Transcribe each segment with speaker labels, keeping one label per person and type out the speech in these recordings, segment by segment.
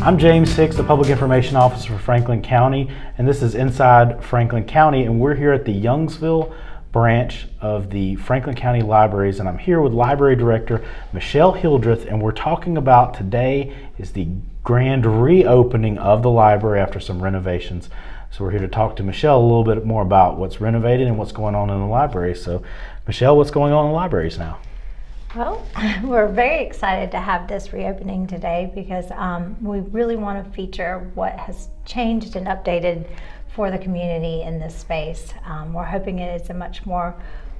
Speaker 1: I'm James Hicks, the Public Information Officer for Franklin County, and this is Inside Franklin County, and we're here at the Youngsville branch of the Franklin County Libraries, and I'm here with Library Director Michelle Hildreth, and we're talking about today is the grand reopening of the library after some renovations. So we're here to talk to Michelle a little bit more about what's renovated and what's going on in the library. So Michelle, what's going on in the libraries now?
Speaker 2: Well, we're very excited to have this reopening today because we really want to feature what has changed and updated for the community in this space. We're hoping it is a much more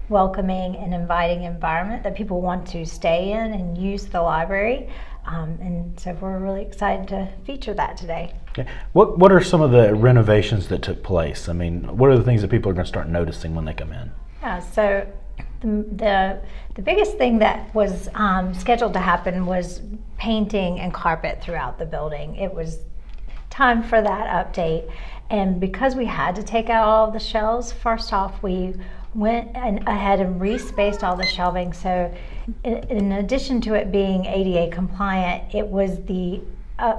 Speaker 2: welcoming and inviting environment that people want to stay in and use the library. And so we're really excited to feature that today.
Speaker 1: Okay. What are some of the renovations that took place? I mean, what are the things that people are going to start noticing when they come in?
Speaker 2: Yeah, so the biggest thing that was scheduled to happen was painting and carpet throughout the building. It was time for that update, and because we had to take out all of the shelves, first off we went ahead and respaced all the shelving. So in addition to it being ADA compliant, it was the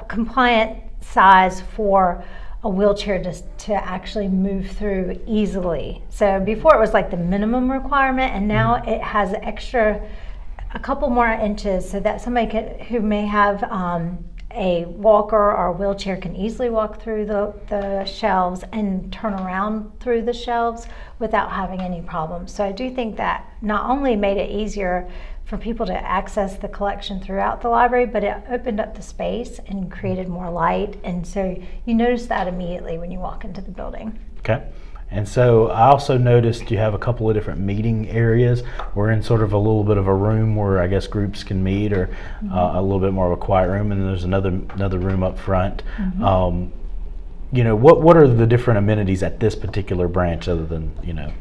Speaker 2: compliant size for a wheelchair to actually move through easily. So before it was like the minimum requirement, and now it has a couple more inches so that somebody who may have a walker or a wheelchair can easily walk through the shelves and turn around through the shelves without having any problems. So I do think that not only made it easier for people to access the collection throughout the library, but it opened up the space and created more light. And so you notice that immediately when you walk into the building.
Speaker 1: Okay. And so I also noticed you have a couple of different meeting areas. We're in sort of a little bit of a room where I guess groups can meet, or a little bit more of a quiet room, and then there's another room up front. You know, what are the different amenities at this particular branch other than, you know?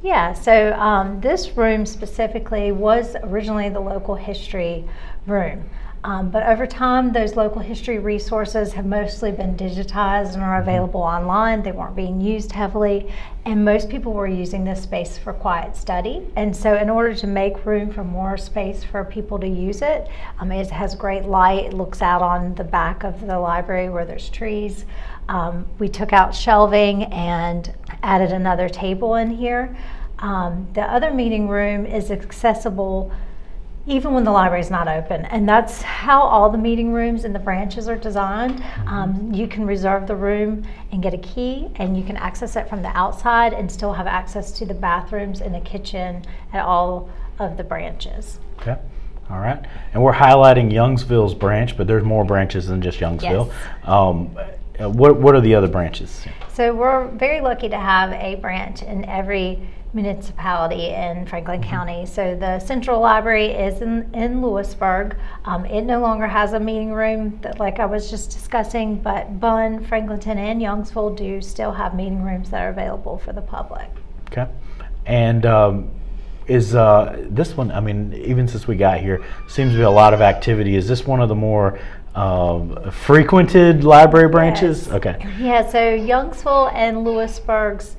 Speaker 2: Yeah, so this room specifically was originally the local history room. But over time, those local history resources have mostly been digitized and are available online. They weren't being used heavily, and most people were using this space for quiet study. And so in order to make room for more space for people to use it, it has great light. It looks out on the back of the library where there's trees. We took out shelving and added another table in here. The other meeting room is accessible even when the library is not open, and that's how all the meeting rooms in the branches are designed. You can reserve the room and get a key, and you can access it from the outside and still have access to the bathrooms and the kitchen at all of the branches.
Speaker 1: Okay. All right. And we're highlighting Youngsville's branch, but there's more branches than just Youngsville. Yes. What are the other branches?
Speaker 2: So we're very lucky to have a branch in every municipality in Franklin County. So the Central Library is in Lewisburg. It no longer has a meeting room like I was just discussing, but Bunn, Franklinton, and Youngsville do still have meeting rooms that are available for the public.
Speaker 1: Okay. And is this one, I mean, even since we got here, seems to be a lot of activity. Is this one of the more frequented library branches?
Speaker 2: Yes.
Speaker 1: Okay.
Speaker 2: Yeah, so Youngsville and Lewisburg's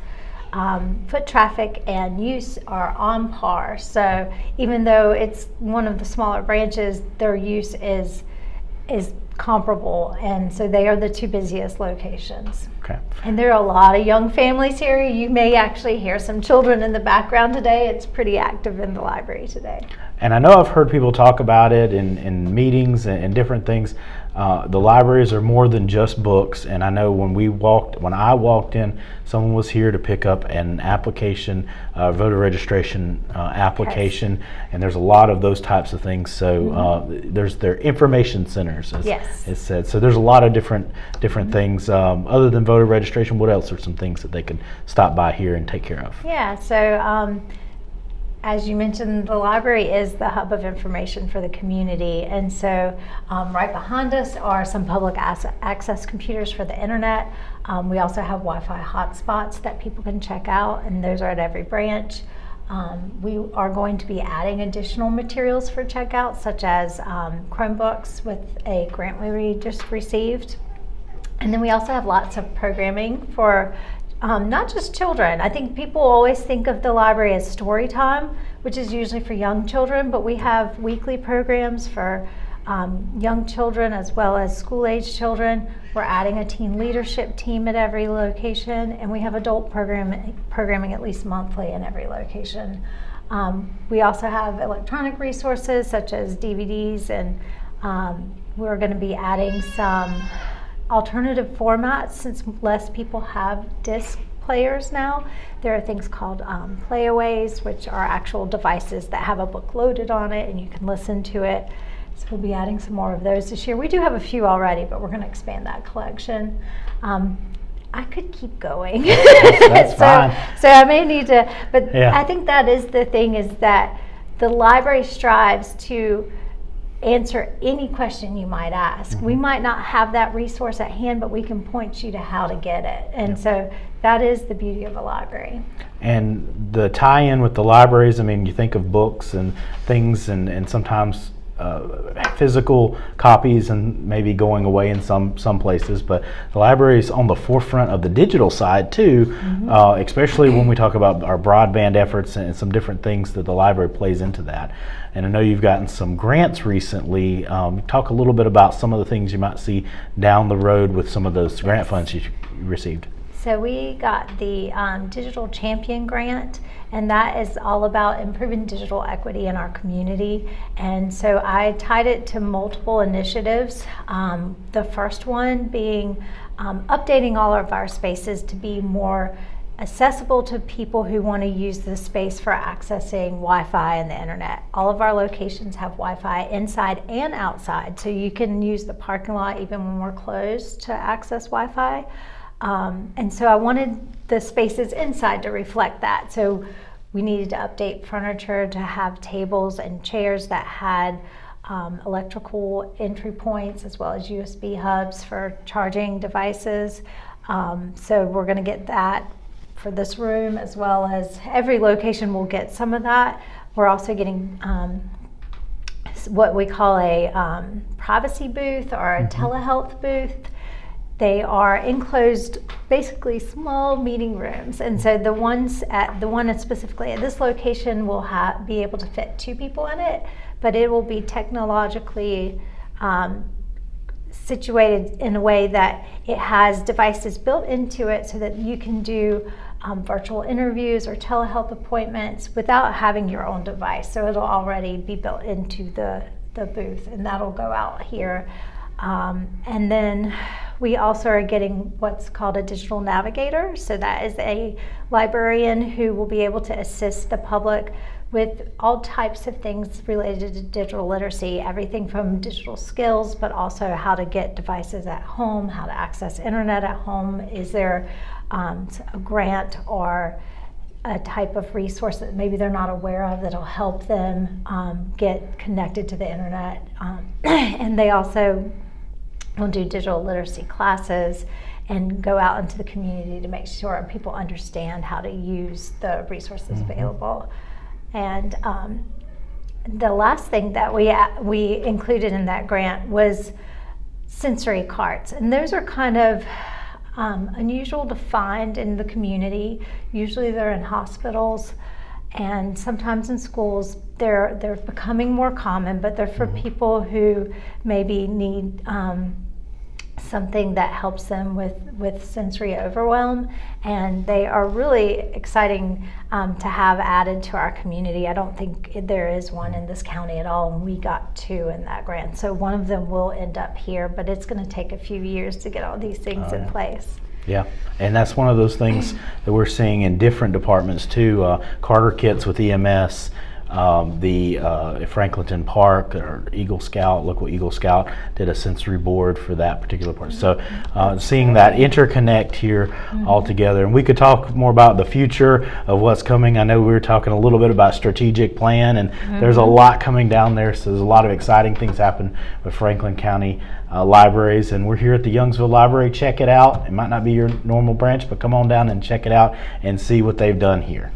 Speaker 2: foot traffic and use are on par. So even though it's one of the smaller branches, their use is comparable, and so they are the two busiest locations.
Speaker 1: Okay.
Speaker 2: And there are a lot of young families here. You may actually hear some children in the background today. It's pretty active in the library today.
Speaker 1: And I know I've heard people talk about it in meetings and different things. The libraries are more than just books, and I know when I walked in, someone was here to pick up an application, voter registration application, yes. And there's a lot of those types of things. So their information centers, as
Speaker 2: yes.
Speaker 1: It's said. So there's a lot of different things other than voter registration. What else are some things that they can stop by here and take care of?
Speaker 2: Yeah. So. As you mentioned, the library is the hub of information for the community, and so right behind us are some public access computers for the internet. We also have Wi-Fi hotspots that people can check out, and those are at every branch. We are going to be adding additional materials for checkout, such as Chromebooks with a grant we just received. And then we also have lots of programming for not just children. I think people always think of the library as story time, which is usually for young children, but we have weekly programs for young children as well as school-age children. We're adding a teen leadership team at every location, and we have adult programming at least monthly in every location. We also have electronic resources such as DVDs, and we're going to be adding some alternative formats since less people have disc players now. There are things called playaways, which are actual devices that have a book loaded on it and you can listen to it. So we'll be adding some more of those this year. We do have a few already, but we're going to expand that collection. I could keep going.
Speaker 1: That's fine.
Speaker 2: So I may need to, but
Speaker 1: Yeah.
Speaker 2: I think that is the thing, is that the library strives to answer any question you might ask. We might not have that resource at hand, but we can point you to how to get it. And so that is the beauty of a library.
Speaker 1: And the tie-in with the libraries, I mean, you think of books and things, and sometimes physical copies and maybe going away in some places, but the library is on the forefront of the digital side too, especially when we talk about our broadband efforts and some different things that the library plays into that. And I know you've gotten some grants recently. Talk a little bit about some of the things you might see down the road with some of those grant funds you received.
Speaker 2: So we got the Digital Champion Grant, and that is all about improving digital equity in our community. And so I tied it to multiple initiatives. The first one being updating all of our spaces to be more accessible to people who want to use the space for accessing Wi-Fi and the internet. All of our locations have Wi-Fi inside and outside, so you can use the parking lot even when we're closed to access Wi-Fi. And so I wanted the spaces inside to reflect that. So we needed to update furniture to have tables and chairs that had electrical entry points as well as USB hubs for charging devices. So we're going to get that for this room, as well as every location will get some of that. We're also getting what we call a privacy booth or a telehealth booth. They are enclosed, basically small meeting rooms, and so the one specifically at this location will be able to fit 2 people in it, but it will be technologically situated in a way that it has devices built into it so that you can do virtual interviews or telehealth appointments without having your own device. So it'll already be built into the booth, and that'll go out here. And then we also are getting what's called a digital navigator. So that is a librarian who will be able to assist the public with all types of things related to digital literacy, everything from digital skills, but also how to get devices at home, how to access internet at home. Is there a grant or a type of resource that maybe they're not aware of that'll help them get connected to the internet? And they also will do digital literacy classes and go out into the community to make sure people understand how to use the resources available. And the last thing that we included in that grant was sensory carts, and those are kind of unusual to find in the community. Usually they're in hospitals and sometimes in schools. They're becoming more common, but they're for people who maybe need something that helps them with sensory overwhelm, and they are really exciting to have added to our community. I don't think there is one in this county at all, and we got 2 in that grant. So one of them will end up here, but it's going to take a few years to get all these things in place.
Speaker 1: Yeah, and that's one of those things that we're seeing in different departments too. Carter kits with EMS, the Franklinton Park or Eagle Scout, local Eagle Scout did a sensory board for that particular part. So seeing that interconnect here all together, and we could talk more about the future of what's coming. I know we were talking a little bit about strategic plan, and there's a lot coming down there, so there's a lot of exciting things happen with Franklin County libraries, and we're here at the Youngsville Library. Check it out. It might not be your normal branch, but come on down and check it out and see what they've done here.